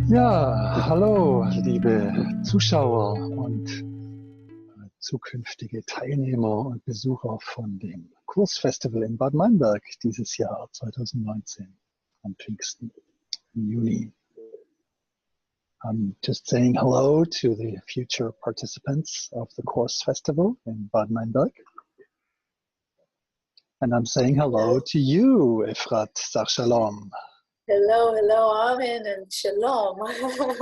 Ja, hallo, liebe Zuschauer und zukünftige Teilnehmer und Besucher von dem Kursfestival in Bad Meinberg dieses Jahr 2019 am Pfingsten im Juni. I'm just saying hello to the future participants of the Course Festival in Bad Meinberg. And I'm saying hello to you, Efrat. Sag Shalom. Hello, hello, Armin, and Shalom.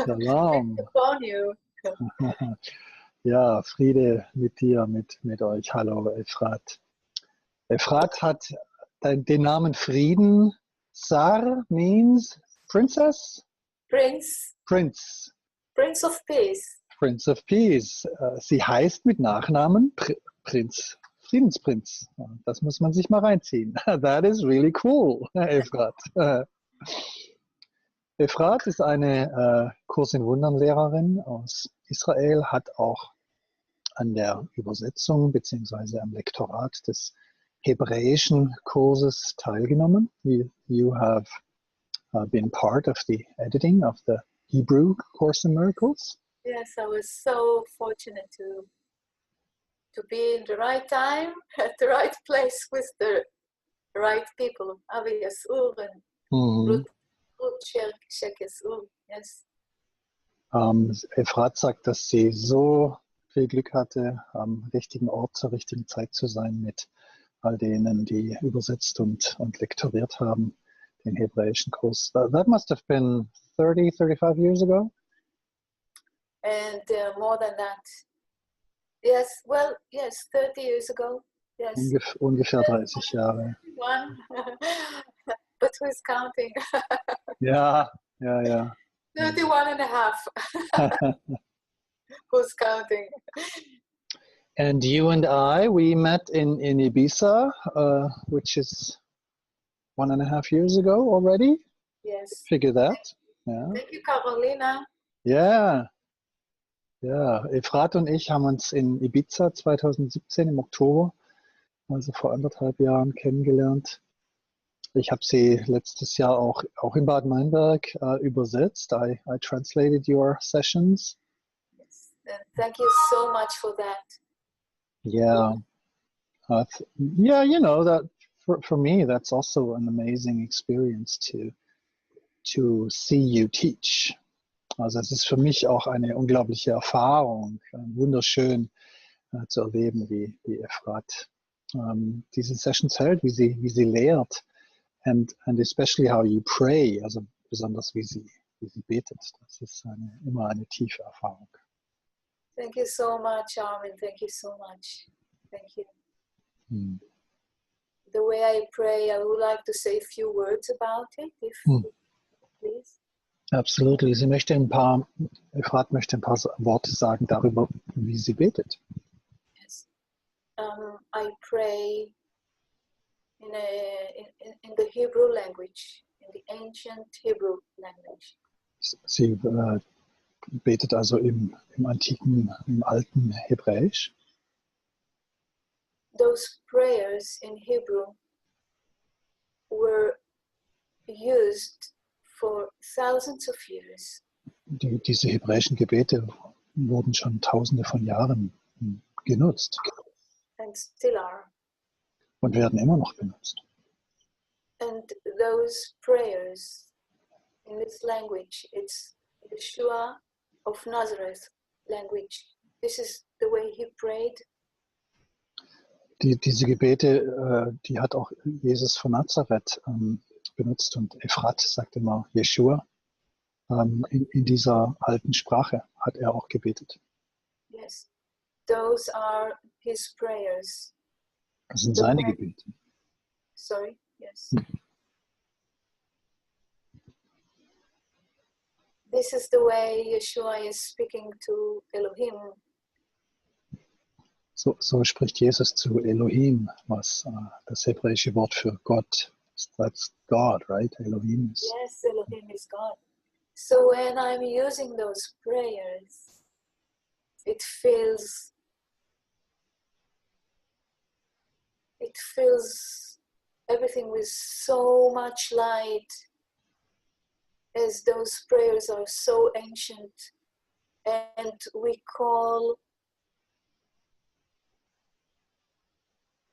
Shalom. Upon you. Ja, Friede mit dir, mit euch. Hallo, Efrat. Efrat hat den Namen Frieden. Sar means princess? Prince of Peace. Prince of Peace. Sie heißt mit Nachnamen Prinz, Friedensprinz. Das muss man sich mal reinziehen. That is really cool, Efrat. Efrat ist eine Kurs in Wundern Lehrerin aus Israel, hat auch an der Übersetzung bzw. am Lektorat des hebräischen Kurses teilgenommen. You have been part of the editing of the Hebrew Course in Miracles. Yes, I was so fortunate to be in the right time, at the right place with the right people. Avias Ur and Rott Shekes Ur. Yes. Efrat sagt, dass sie so viel Glück hatte, am richtigen Ort zur richtigen Zeit zu sein mit all denen, die übersetzt und lektoriert haben, den hebräischen Kurs. That must have been 35 years ago? And more than that. Yes, well, yes, 30 years ago. Yes. Ungefähr 30 Jahre. One. But who's counting? Ja. 31 and a half. Who's counting? And you and I, we met in Ibiza, which is 1.5 years ago already. Yes. Figure that. Yeah. Thank you, Carolina. Ja. Efrat und ich haben uns in Ibiza 2017 im Oktober, also vor 1,5 Jahren, kennengelernt. Ich habe sie letztes Jahr auch in Bad Meinberg übersetzt. I translated your sessions. Yes. And thank you so much for that. Yeah. You know, that for me, that's also an amazing experience to see you teach. Also es ist für mich auch eine unglaubliche Erfahrung, wunderschön zu erleben, wie Efrat diese Sessions hält, wie sie lehrt, and especially how you pray, also besonders wie sie betet. Das ist immer eine tiefe Erfahrung. Thank you so much, Armin. Thank you so much. Thank you. The way I pray, I would like to say a few words about it, if please. Absolutely. Efrat möchte ein paar Worte sagen darüber, wie sie betet. Yes. I pray in the Hebrew language, in the ancient Hebrew language. Sie betet also im alten Hebräisch. Those prayers in Hebrew were used for thousands of years. Diese hebräischen Gebete wurden schon Tausende von Jahren genutzt. And still are. Und werden immer noch benutzt. And those prayers in this language, it's Yeshua of Nazareth language. This is the way he prayed. Diese Gebete, die hat auch Jesus von Nazareth benutzt, und Efrat sagt immer Yeshua. In dieser alten Sprache hat er auch gebetet. Yes, those are his prayers. Das sind seine Gebete. Sorry, yes. This is the way Yeshua is speaking to Elohim. So spricht Jesus zu Elohim, was das hebräische Wort für Gott ist. That's God, right? Elohim is. Yes, Elohim is God. So when I'm using those prayers, it fills everything with so much light as those prayers are so ancient, and we call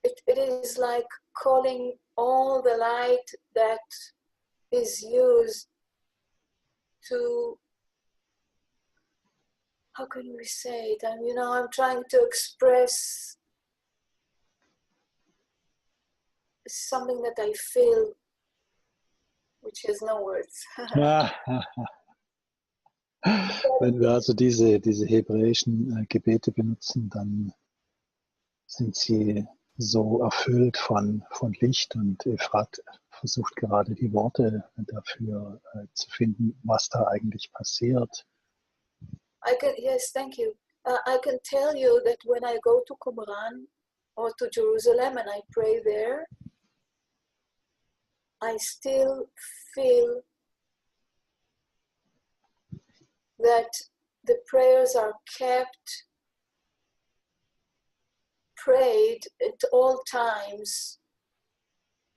it, it is like calling all the light that is used to, how can we say it? I'm trying to express something that I feel, which has no words. Wenn wir also diese hebräischen Gebete benutzen, dann sind sie so erfüllt von Licht, und Efrat versucht gerade die Worte dafür zu finden, was da eigentlich passiert. Yes, thank you. I can tell you that when I go to Qumran or to Jerusalem and I pray there, I still feel that the prayers are kept, prayed at all times,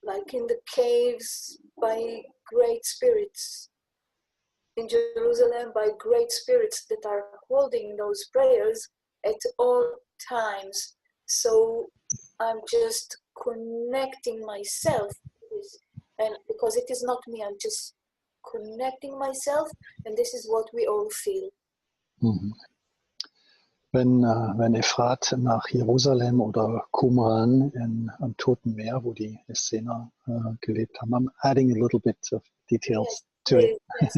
like in the caves by great spirits, in Jerusalem by great spirits that are holding those prayers at all times. So I'm just connecting myself with, and because it is not me, I'm just connecting myself, and this is what we all feel. Mhm. Wenn Efrat nach Jerusalem oder Qumran am Toten Meer, wo die Essener gelebt haben, I'm adding a little bit of details to it. Yes.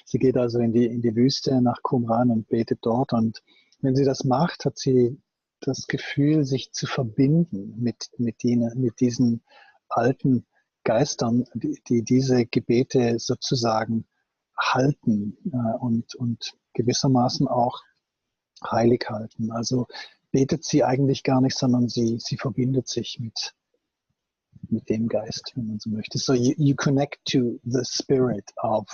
Sie geht also in die Wüste nach Qumran und betet dort, und wenn sie das macht, hat sie das Gefühl, sich zu verbinden mit diesen alten Geistern, die diese Gebete sozusagen halten und gewissermaßen auch heilig halten. Also betet sie eigentlich gar nicht, sondern sie verbindet sich mit dem Geist, wenn man so möchte. So you connect to the spirit of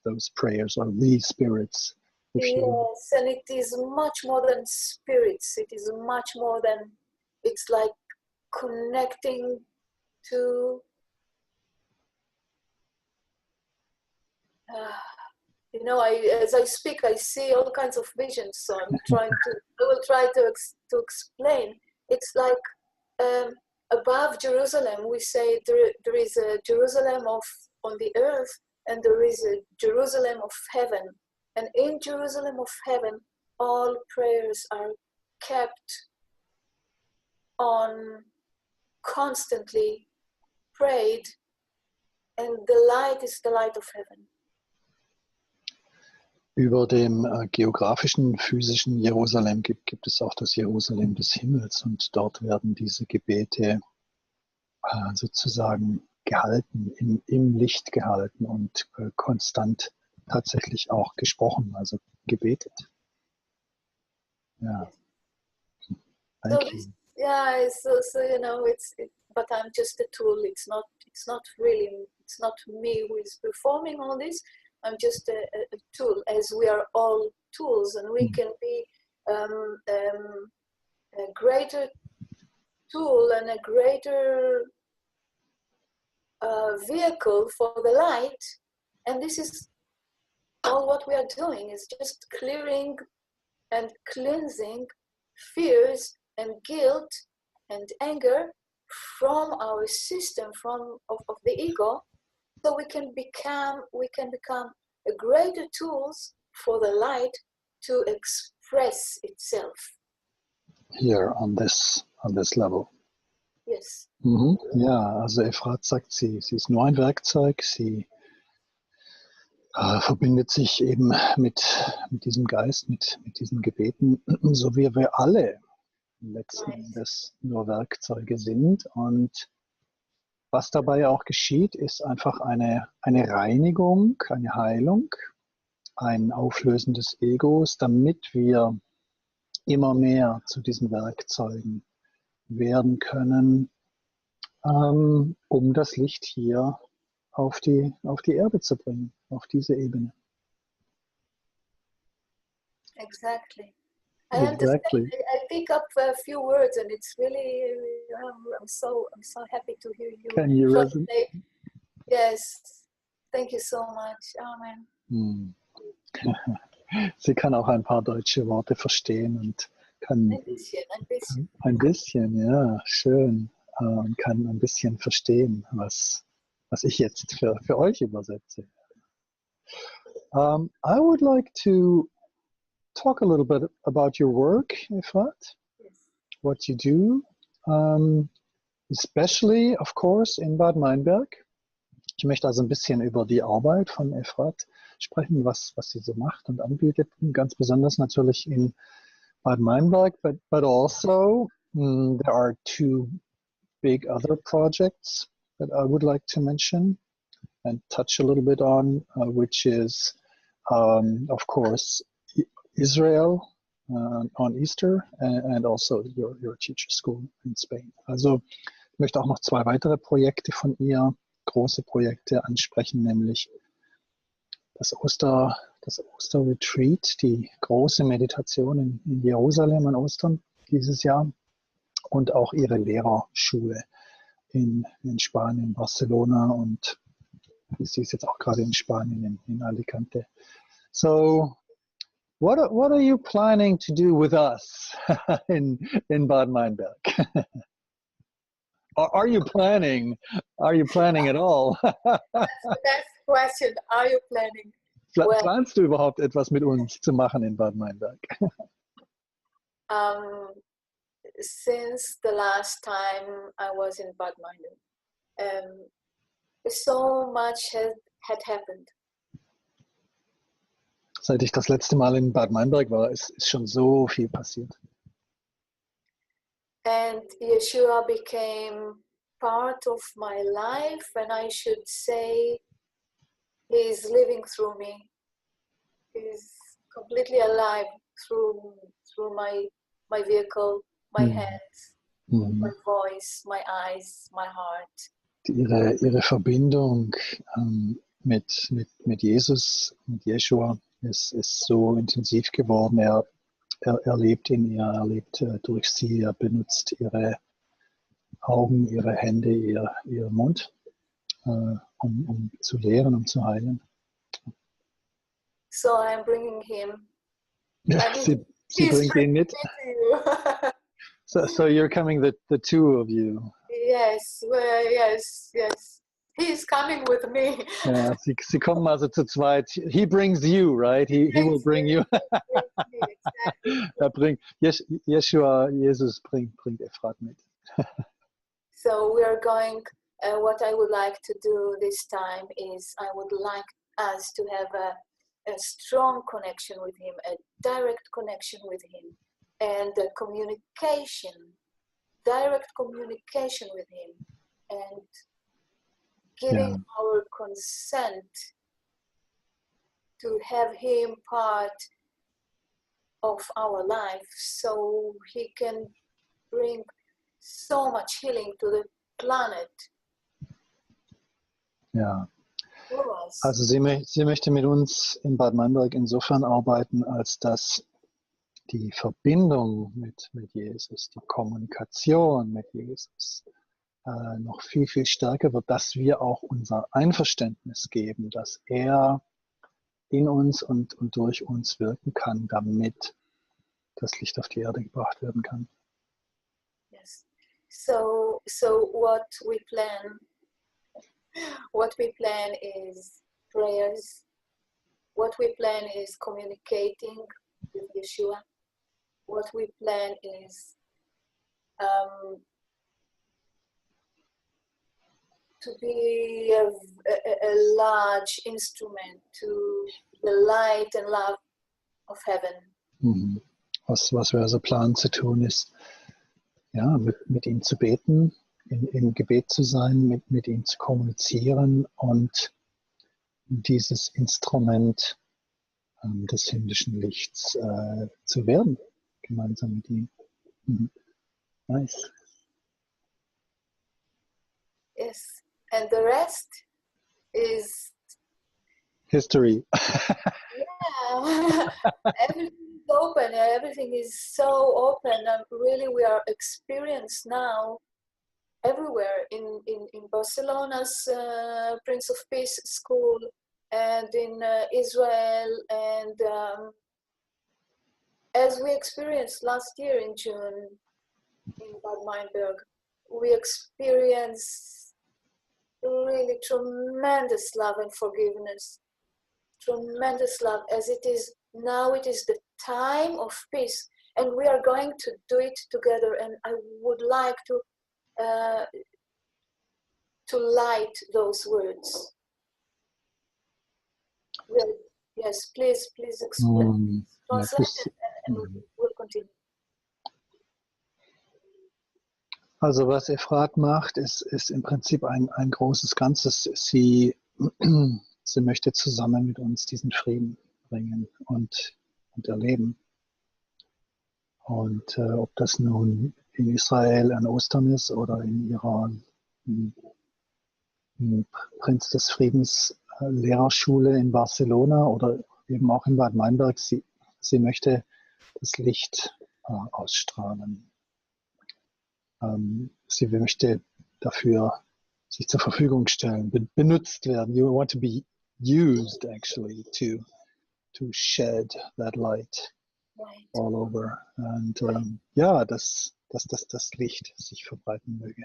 those prayers, or the spirits. Yes, and it is much more than spirits. It is much more than, it's like connecting to as I speak, I see all kinds of visions. So I will try to explain. It's like above Jerusalem, we say there is a Jerusalem on the earth, and there is a Jerusalem of heaven. And in Jerusalem of heaven, all prayers are kept on, constantly prayed, and the light is the light of heaven. Über dem geografischen, physischen Jerusalem gibt es auch das Jerusalem des Himmels, und dort werden diese Gebete sozusagen gehalten, im Licht gehalten und konstant tatsächlich auch gesprochen, also gebetet. Ja. Thank you. Yeah, so but I'm just a tool. It's not me who is performing all this. I'm just a tool, as we are all tools, and we can be a greater tool and a greater vehicle for the light. And this is all what we are doing, is just clearing and cleansing fears and guilt and anger from our system, of the ego, so we can become a greater tools for the light to express itself. Here on this level. Yes. Mhm. Ja, also Efrat sagt, sie ist nur ein Werkzeug, sie verbindet sich eben mit diesem Geist, mit diesen Gebeten, so wie wir alle letzten Endes nur Werkzeuge sind. Und was dabei auch geschieht, ist einfach eine Reinigung, eine Heilung, ein Auflösen des Egos, damit wir immer mehr zu diesen Werkzeugen werden können, um das Licht hier auf die Erde zu bringen, auf diese Ebene. Exactly. Exactly. I pick up a few words, and it's really, I'm so happy to hear you. Can you resonate? Yes, Thank you so much, Armin. Hm. Sie kann auch ein paar deutsche Worte verstehen und kann ein bisschen, ja, schön, und kann ein bisschen verstehen, was ich jetzt für euch übersetze. I would like to talk a little bit about your work, Efrat, what you do, especially, of course, in Bad Meinberg. Ich möchte also ein bisschen über die Arbeit von Efrat sprechen, was sie so macht und anbietet, ganz besonders natürlich in Bad Meinberg, but also there are two big other projects that I would like to mention and touch a little bit on, which is, of course, Israel on Easter and also your teacher school in Spain. Also ich möchte auch noch zwei weitere Projekte von ihr, große Projekte ansprechen, nämlich das Osterretreat, die große Meditation in Jerusalem an Ostern dieses Jahr und auch ihre Lehrerschule in Spanien, Barcelona, und sie ist jetzt auch gerade in Spanien, in Alicante. So, what are you planning to do with us in Bad Meinberg? Are you planning at all? That's the best question. Are you planning? Planst du überhaupt etwas mit uns zu machen in Bad Meinberg? Since the last time I was in Bad Meinberg, so much had happened. Seit ich das letzte Mal in Bad Meinberg war, ist schon so viel passiert. And Yeshua became part of my life, and I should say he's living through me. He's completely alive through my vehicle, my hands, my voice, my eyes, my heart. Ihre Verbindung mit Jesus, mit Yeshua, ist so intensiv geworden. Er lebt in ihr, er lebt durch sie, er benutzt ihre Augen, ihre Hände, ihr Mund, um zu lehren, um zu heilen. So I'm bringing him. Ja, sie bringt ihn mit. So you're coming, the two of you. Yes, well, yes. He's coming with me. Ja, sie kommen also zu zweit. He brings you, right? He will bring you. Exactly. Jesus bringt Efrat mit. So we are going, what I would like to do this time is I would like us to have a strong connection with him, a direct connection with him, and a direct communication with him, and giving our consent to have him part of our life, so he can bring so much healing to the planet. Ja. Also sie möchte mit uns in Bad Meinberg insofern arbeiten, als dass die Verbindung mit Jesus, die Kommunikation mit Jesus noch viel, viel stärker wird, dass wir auch unser Einverständnis geben, dass er in uns und durch uns wirken kann, damit das Licht auf die Erde gebracht werden kann. Yes. So what we plan is prayers. What we plan is communicating with Yeshua. What we plan is to be a large instrument to the light and love of heaven. Was wir also planen zu tun ist, ja, mit ihm zu beten, im Gebet zu sein, mit ihm zu kommunizieren und dieses Instrument des himmlischen Lichts zu werden, gemeinsam mit ihm. Nice. Yes, and the rest is history. Yeah, everything is open. Everything is so open, and really we are experienced now everywhere in Barcelona's Prince of Peace School, and in Israel, and as we experienced last year in June in Bad Meinberg, we experienced really tremendous love and forgiveness, tremendous love, as it is now. It is the time of peace, and we are going to do it together. And I would like to light those words. Well, yes, please explain. Translate and we'll continue. Also was Efrat macht, ist im Prinzip ein großes Ganzes. Sie möchte zusammen mit uns diesen Frieden bringen und erleben. Und ob das nun in Israel an Ostern ist oder in ihrer Prinz des Friedens Lehrerschule in Barcelona oder eben auch in Bad Meinberg, sie möchte das Licht ausstrahlen. Sie möchte dafür sich zur Verfügung stellen, benutzt werden. You want to be used actually to shed that light all over. Und ja, dass das Licht sich verbreiten möge.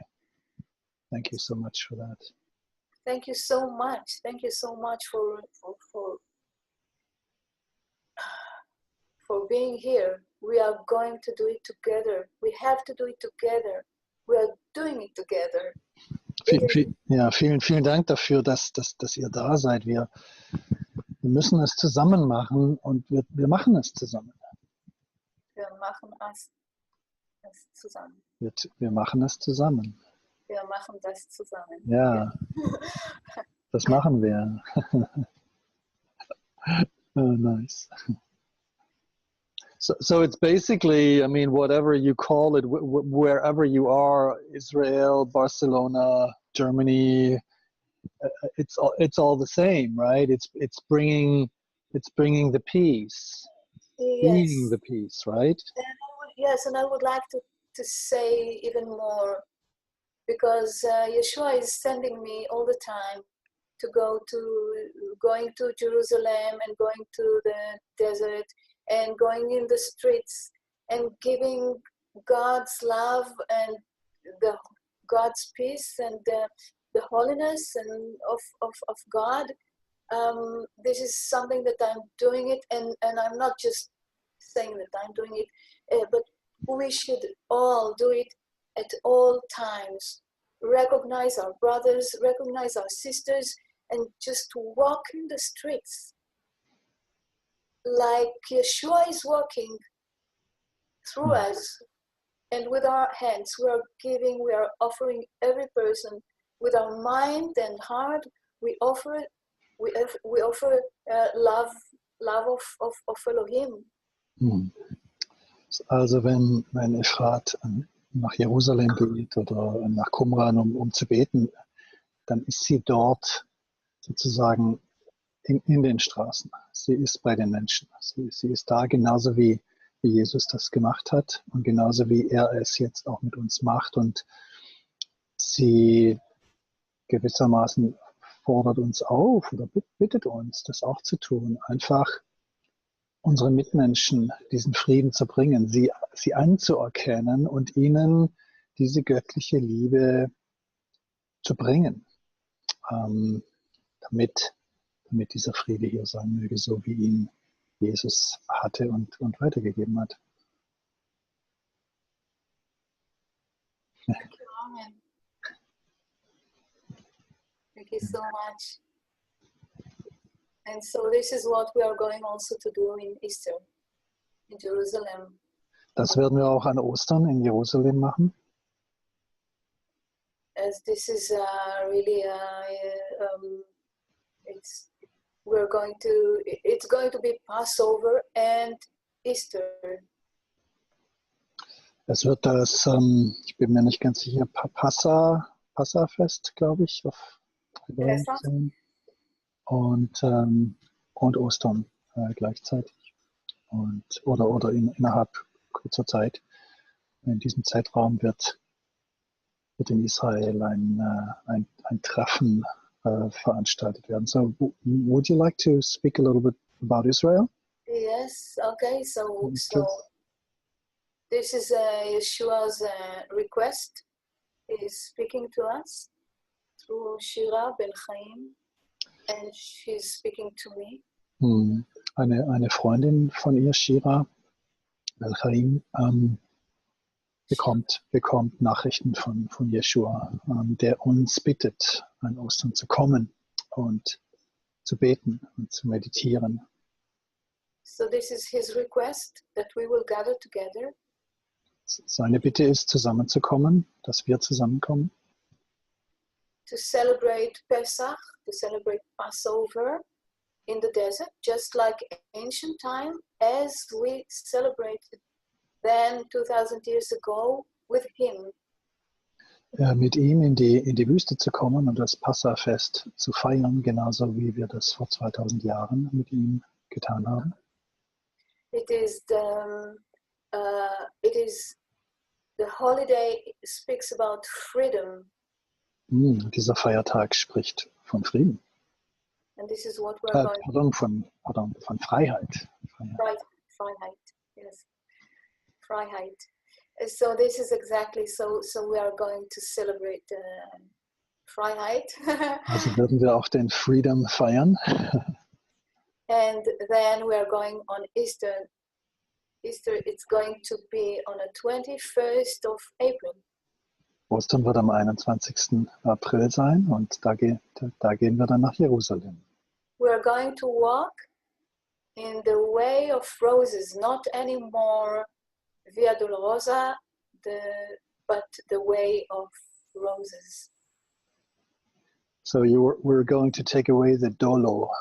Thank you so much for that. Thank you so much. Thank you so much for being here. We are going to do it together. We have to do it together. We are doing it together. Vielen Dank dafür, dass ihr da seid. Wir müssen es zusammen machen und wir machen es zusammen. Wir machen es zusammen. Wir machen es zusammen. Wir machen das zusammen. Ja, das machen wir. Oh, nice. So it's basically, I mean, whatever you call it, wherever you are, Israel, Barcelona, Germany, it's all the same, right? It's bringing the peace, being the peace, right? And I would like to say even more, because Yeshua is sending me all the time to going to Jerusalem and going to the desert and going in the streets and giving God's love and God's peace and the holiness and of God. This is something that I'm doing it, and I'm not just saying that I'm doing it, but we should all do it at all times. Recognize our brothers, recognize our sisters, and just walk in the streets like Yeshua is walking through us, and with our hands we are offering every person with our mind and heart. We offer love of Elohim. Also wenn Efrat nach Jerusalem geht oder nach Qumran, um zu beten, dann ist sie dort sozusagen in den Straßen. Sie ist bei den Menschen. Sie ist da genauso wie Jesus das gemacht hat und genauso wie er es jetzt auch mit uns macht. Und sie gewissermaßen fordert uns auf oder bittet uns, das auch zu tun. Einfach unseren Mitmenschen diesen Frieden zu bringen, sie anzuerkennen und ihnen diese göttliche Liebe zu bringen, damit dieser Friede hier sein möge, so wie ihn Jesus hatte und weitergegeben hat. Thank you, Armin. Thank you so much. And so this is what we are going also to do in Easter, in Jerusalem. Das werden wir auch an Ostern in Jerusalem machen. As this is really it's going to be Passover and Easter. Es wird das, ich bin mir nicht ganz sicher, Passafest, glaube ich, auf Hebräisch sein. Und Ostern gleichzeitig. Oder innerhalb kurzer Zeit. In diesem Zeitraum wird wird in Israel ein Treffen veranstaltet werden. So, would you like to speak a little bit about Israel? Yes, okay, so this is Yeshua's request. He's speaking to us through Shira Ben Chaim, and she's speaking to me. Eine Freundin von ihr, Shira Ben Chaim, bekommt Nachrichten von Yeshua, der uns bittet, an Ostern zu kommen und zu beten und zu meditieren. So this is his request, that we will gather together. Seine Bitte ist, zusammenzukommen, dass wir zusammenkommen. To celebrate Pesach, to celebrate Passover in the desert, just like ancient time, as we celebrated then 2000 years ago with him. Mit ihm in die Wüste zu kommen und das Passafest zu feiern, genauso wie wir das vor 2000 Jahren mit ihm getan haben. It is the holiday speaks about freedom. Dieser Feiertag spricht von Frieden. And this is what we're going von Freiheit. Freiheit, yes. Freiheit. So this is exactly so we are going to celebrate Freiheit. Also werden wir auch den Freedom feiern. And then we are going on Easter. Easter, it's going to be on the 21st of April. Ostern wird am 21. April sein und da gehen wir dann nach Jerusalem. We are going to walk in the way of roses, not anymore Via Dolorosa, but the way of roses. So we're going to take away the dolo,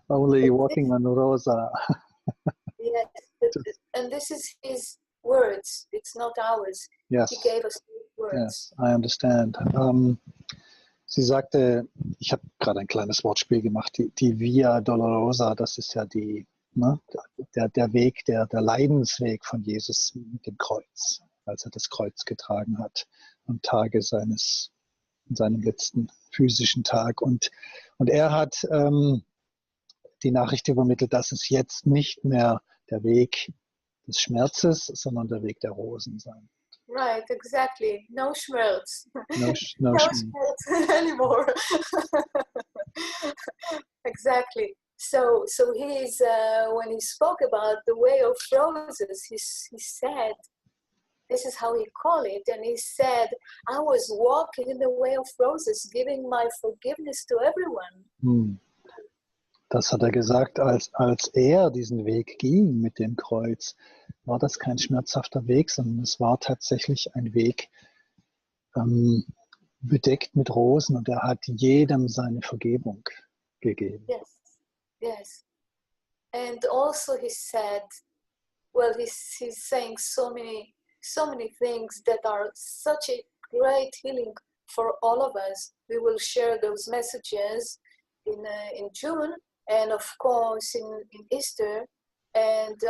only walking on rosa. Yes, and this is his words. It's not ours. Yes. He gave us words. Yes, I understand. Sie sagte, ich habe gerade ein kleines Wortspiel gemacht, die Via Dolorosa, das ist ja der Weg, der Leidensweg von Jesus mit dem Kreuz, als er das Kreuz getragen hat am Tage seinem letzten physischen Tag. Und er hat die Nachricht übermittelt, dass es jetzt nicht mehr der Weg des Schmerzes, sondern der Weg der Rosen sein. Right, exactly. No Schmerz. No Schmerz anymore. Exactly. So he's when he spoke about the way of roses, he said, this is how he called it, and he said, I was walking in the way of roses, giving my forgiveness to everyone. Das hat er gesagt, als er diesen Weg ging mit dem Kreuz, war das kein schmerzhafter Weg, sondern es war tatsächlich ein Weg bedeckt mit Rosen und er hat jedem seine Vergebung gegeben. Yes. And also he said, well, he's saying so many things that are such a great healing for all of us. We will share those messages in June, and of course in Easter. And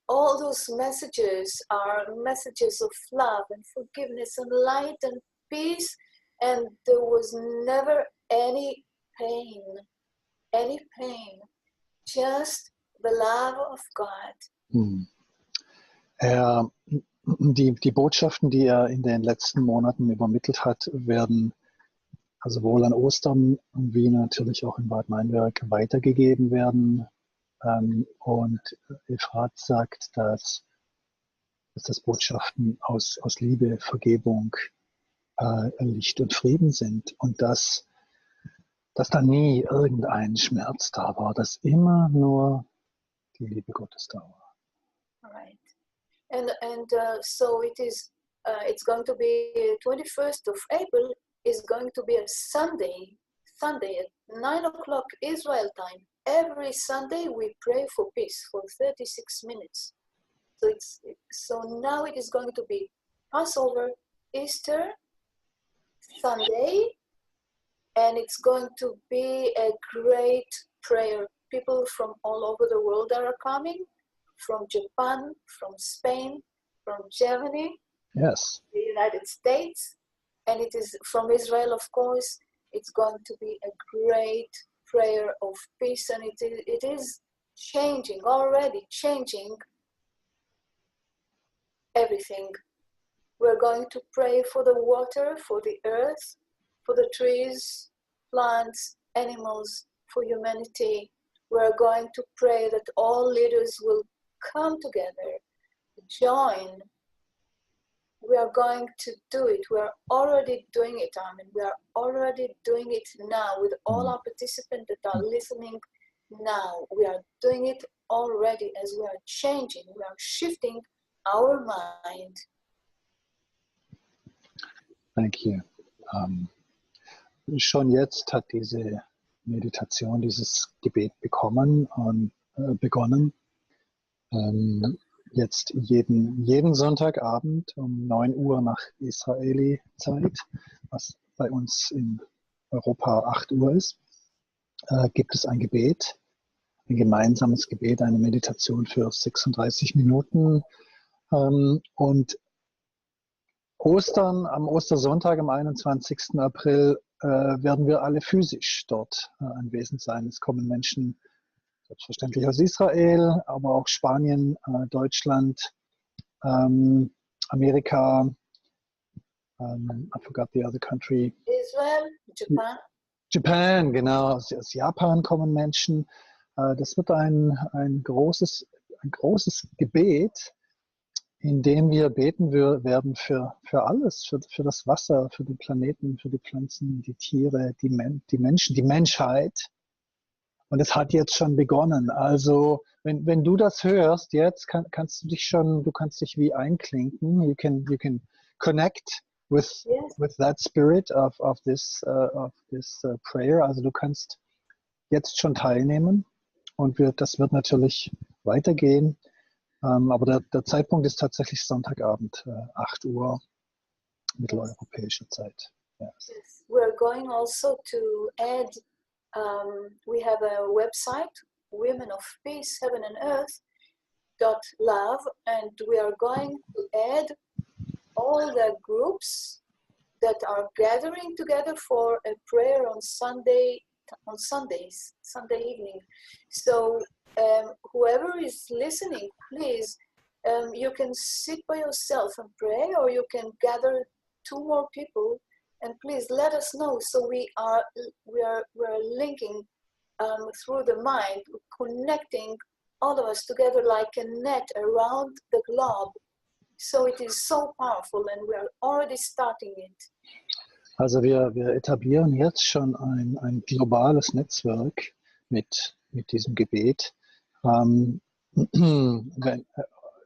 all those messages are messages of love and forgiveness and light and peace. And there was never any pain, just the love of God. Die Botschaften, die er in den letzten Monaten übermittelt hat, werden sowohl an Ostern wie natürlich auch in Bad Meinberg weitergegeben werden. Und Efrat sagt, dass das Botschaften aus Liebe, Vergebung, Licht und Frieden sind und dass da nie irgendein Schmerz da war, dass immer nur die Liebe Gottes da war. Right. And so it is. It's going to be 21st of April. Is going to be a Sunday at 9 o'clock Israel time. Every Sunday we pray for peace for 36 minutes. So now it is going to be Passover, Easter, Sunday, and it's going to be a great prayer. People from all over the world are coming, from Japan, from Spain, from Germany, Yes. The United States, and it is from Israel, of course. It's going to be a great prayer of peace, and it is changing, already changing everything. We're going to pray for the water, for the earth, for the trees, plants, animals, for humanity. We're going to pray that all leaders will come together, join. We are going to do it. We are already doing it, Armin. We are already doing it now with all our participants that are listening now. We are doing it already as we are changing. We are shifting our mind. Thank you. Schon jetzt hat diese Meditation, dieses Gebet begonnen. Jetzt jeden Sonntagabend um 9 Uhr nach Israeli-Zeit, was bei uns in Europa 8 Uhr ist, gibt es ein Gebet, ein gemeinsames Gebet, eine Meditation für 36 Minuten. Und am Ostersonntag, am 21. April, werden wir alle physisch dort anwesend sein. Es kommen Menschen selbstverständlich aus Israel, aber auch Spanien, Deutschland, Amerika, I forgot the other country. Israel, Japan. Japan, genau. Aus Japan kommen Menschen. Das wird ein großes Gebet, in dem wir beten werden für alles, für das Wasser, für den Planeten, für die Pflanzen, die Tiere, die Menschen, die Menschheit. Und es hat jetzt schon begonnen. Also wenn du das hörst, jetzt kannst du dich wie einklinken. You can connect with that spirit of this prayer. Also du kannst jetzt schon teilnehmen und das wird natürlich weitergehen. Aber der Zeitpunkt ist tatsächlich Sonntagabend, 8 Uhr mitteleuropäischer Zeit. Yes. Yes. We're going also to add, we have a website, Women of Peace, Heaven and Earth .love, and we are going to add all the groups that are gathering together for a prayer on Sundays, Sunday evening. So whoever is listening, please, you can sit by yourself and pray, or you can gather 2 more people, and please let us know. So we're linking through the mind, connecting all of us together like a net around the globe. So it is so powerful, and we are already starting it. Also wir etablieren jetzt schon ein globales Netzwerk mit diesem Gebet. Wenn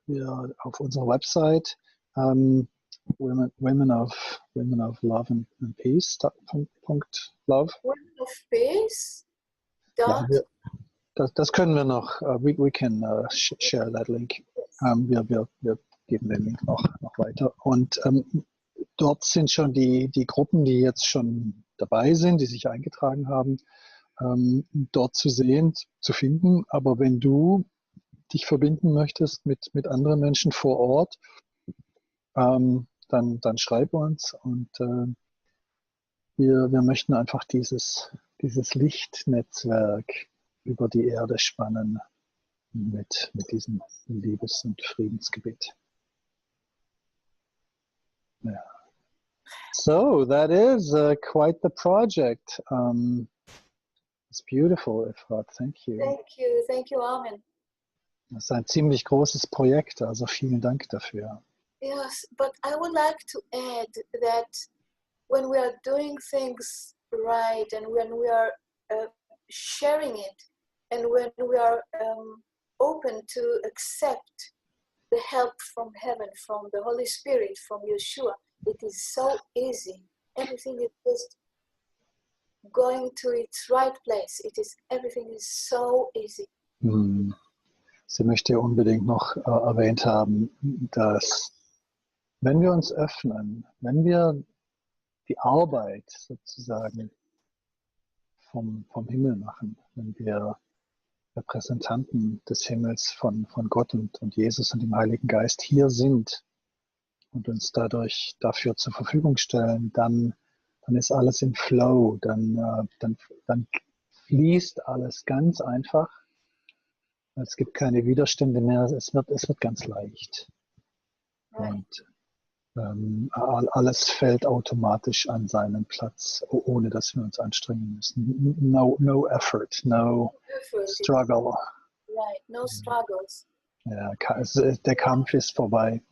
wir auf unserer Website Women of Love and Peace .love. Women of Peace. Ja, das können wir noch. We can share that link. Wir geben den Link noch weiter. Und dort sind schon die Gruppen, die jetzt schon dabei sind, die sich eingetragen haben, dort zu sehen, zu finden. Aber wenn du dich verbinden möchtest mit anderen Menschen vor Ort, dann schreib uns, und wir möchten einfach dieses Lichtnetzwerk über die Erde spannen mit diesem Liebes- und Friedensgebet. Yeah. So that is quite the project. It's beautiful, Efrat. Thank you. Thank you, Armin. Das ist ein ziemlich großes Projekt, also vielen Dank dafür. Yes, but I would like to add that when we are doing things right, and when we are sharing it, and when we are open to accept the help from heaven, from the Holy Spirit, from Yeshua, it is so easy. Everything is just going to its right place. Everything is so easy. Sie möchte unbedingt noch erwähnt haben, dass wenn wir uns öffnen, wenn wir die Arbeit sozusagen vom Himmel machen, wenn wir Repräsentanten des Himmels von Gott und Jesus und dem Heiligen Geist hier sind und uns dadurch dafür zur Verfügung stellen, dann ist alles im Flow, dann fließt alles ganz einfach. Es gibt keine Widerstände mehr, es wird ganz leicht. Und alles fällt automatisch an seinen Platz, ohne dass wir uns anstrengen müssen. No effort, no struggle. Right, no struggles. Ja, der Kampf ist vorbei.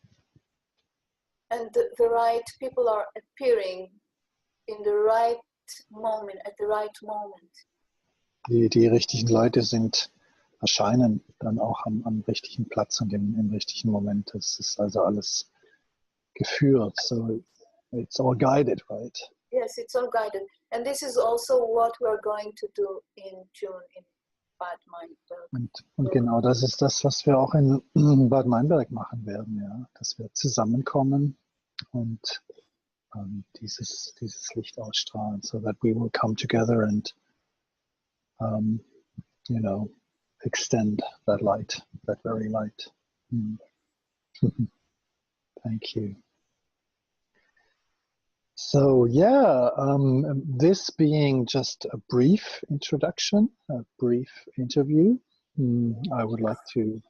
And the right people are appearing in the right moment, at the right moment. Die richtigen Leute erscheinen dann auch am richtigen Platz und im richtigen Moment. Es ist also alles geführt, so it's all guided, right? Yes, it's all guided. And this is also what we are going to do in June in Bad Meinberg. Und genau das ist das, was wir auch in Bad Meinberg machen werden, ja, dass wir zusammenkommen und dieses Licht ausstrahlen, so that we will come together and extend that light, that very light. Thank you. So this being just a brief introduction, a brief interview, I would like to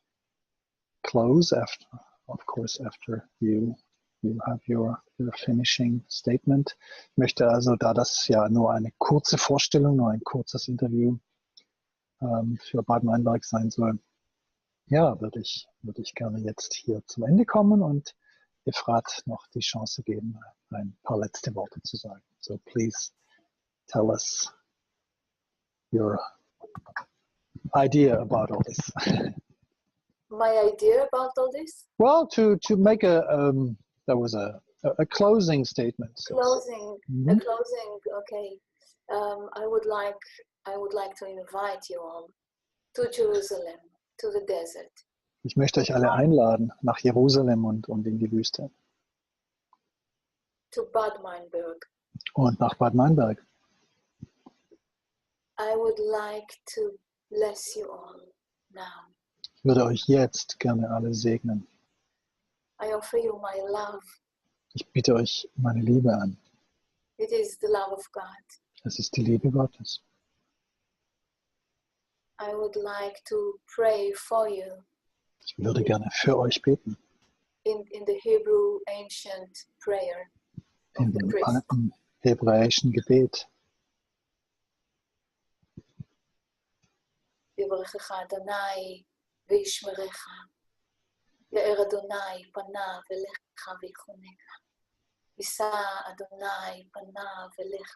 close after you have your finishing statement. Ich möchte also, da das ja nur eine kurze Vorstellung, nur ein kurzes Interview für Bad Meinberg sein soll, ja, würde ich gerne jetzt hier zum Ende kommen und Efrat noch die Chance geben, ein paar letzte Worte zu sagen. So please tell us your idea about all this. My idea about all this? Well, to make there was a closing statement. Closing, a closing. Okay. I would like to invite you all to Jerusalem, to the desert. Ich möchte euch alle einladen nach Jerusalem und in die Wüste. To Bad Meinberg. Und nach Bad Meinberg. I would like to bless you all now. Ich würde euch jetzt gerne alle segnen. I offer you my love. Ich biete euch meine Liebe an. It is the love of God. Es ist die Liebe Gottes. I would like to pray for you. Ich würde gerne für euch beten. In the Hebrew ancient prayer. In dem alten hebräischen Gebet. יברכך אדוני וישמרך. יאר אדוני פניו אליך ויחונך. יישא אדוני פניו אליך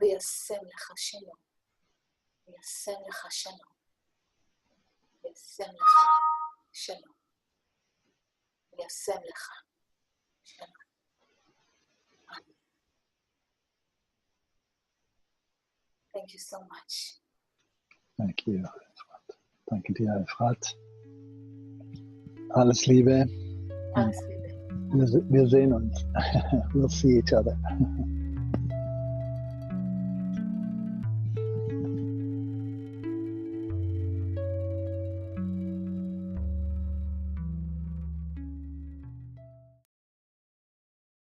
וישם לך שלום. וישם לך שלום. וישם לך שלום. וישם לך שלום. Thank you so much. Danke dir, Efrat. Danke dir, Efrat. Alles Liebe. Alles Liebe. Wir sehen uns. We'll see each other.